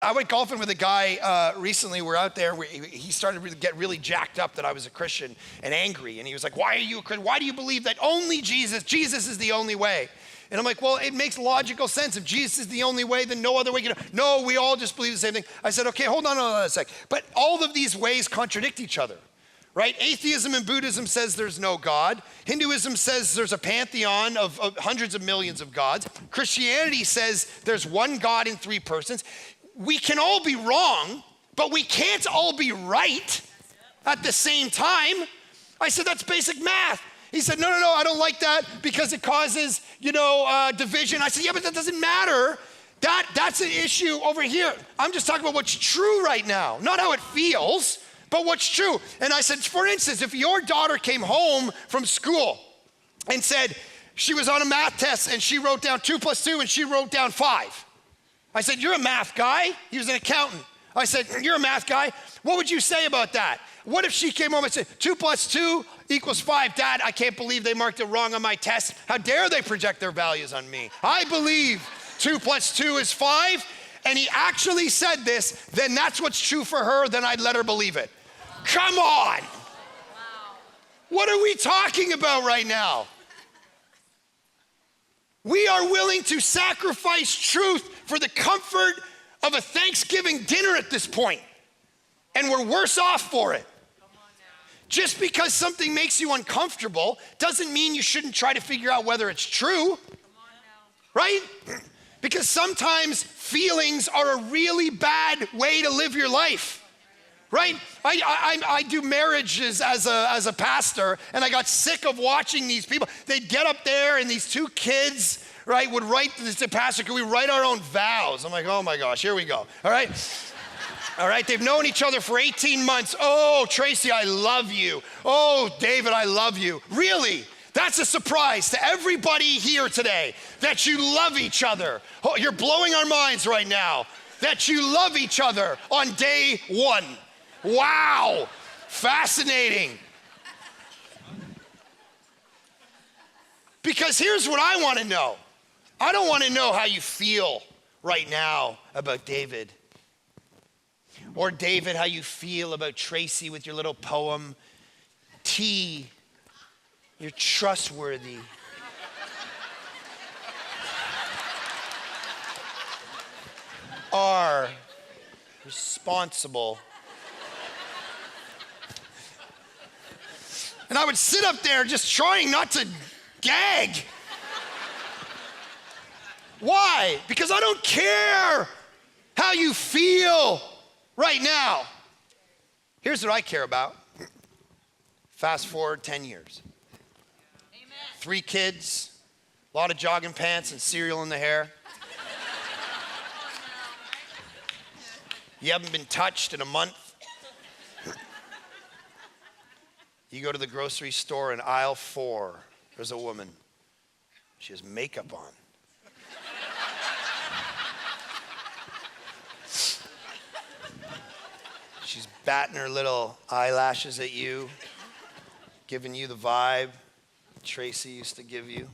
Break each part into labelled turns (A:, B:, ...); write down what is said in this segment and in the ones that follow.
A: I went golfing with a guy recently. We're out there. He started to get really jacked up that I was a Christian and angry. And he was like, why are you a Christian? Why do you believe that only Jesus is the only way? And I'm like, well, it makes logical sense. If Jesus is the only way, then no other way. No, we all just believe the same thing. I said, okay, hold on a sec. But all of these ways contradict each other, right? Atheism and Buddhism says there's no God. Hinduism says there's a pantheon of hundreds of millions of gods. Christianity says there's one God in three persons. We can all be wrong, but we can't all be right at the same time. I said, that's basic math. He said, no, I don't like that because it causes, division. I said, yeah, but that doesn't matter. That's an issue over here. I'm just talking about what's true right now, not how it feels, but what's true. And I said, for instance, if your daughter came home from school and said she was on a math test and she wrote down 2 + 2 and she wrote down 5. I said, you're a math guy. He was an accountant. I said, you're a math guy. What would you say about that? What if she came home and said, 2 + 2 = 5? Dad, I can't believe they marked it wrong on my test. How dare they project their values on me? I believe 2 + 2 is 5. And he actually said this, then that's what's true for her, then I'd let her believe it. Come on. What are we talking about right now? We are willing to sacrifice truth for the comfort of a Thanksgiving dinner at this point. And we're worse off for it. Just because something makes you uncomfortable doesn't mean you shouldn't try to figure out whether it's true. Right? Because sometimes feelings are a really bad way to live your life. Right? I do marriages as a pastor, and I got sick of watching these people. They'd get up there, and these two kids, right, would write to the pastor, can we write our own vows? I'm like, oh my gosh, here we go. All right? All right, they've known each other for 18 months. Oh, Tracy, I love you. Oh, David, I love you. Really? That's a surprise to everybody here today that you love each other. Oh, you're blowing our minds right now that you love each other on day one. Wow, fascinating. Because here's what I want to know. I don't want to know how you feel right now about David. Or David, how you feel about Tracy with your little poem. T, you're trustworthy. R, responsible. And I would sit up there just trying not to gag. Why? Because I don't care how you feel right now. Here's what I care about. Fast forward 10 years. Amen. 3 kids, a lot of jogging pants and cereal in the hair. You haven't been touched in a month. You go to the grocery store in aisle 4, there's a woman. She has makeup on. She's batting her little eyelashes at you, giving you the vibe Tracy used to give you.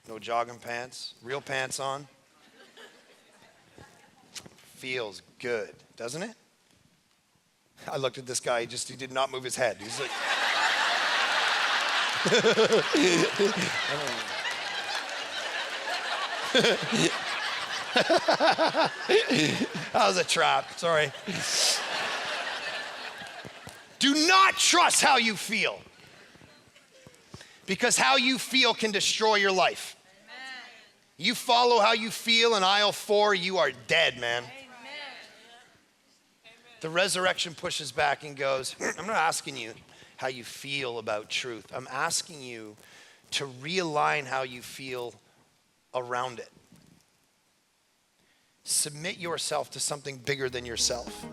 A: No jogging pants, real pants on. Feels good, doesn't it? I looked at this guy, he did not move his head. He's like, that was a trap, sorry. Do not trust how you feel. Because how you feel can destroy your life. Amen. You follow how you feel in aisle 4, you are dead, man. Amen. The resurrection pushes back and goes, I'm not asking you how you feel about truth. I'm asking you to realign how you feel around it. Submit yourself to something bigger than yourself.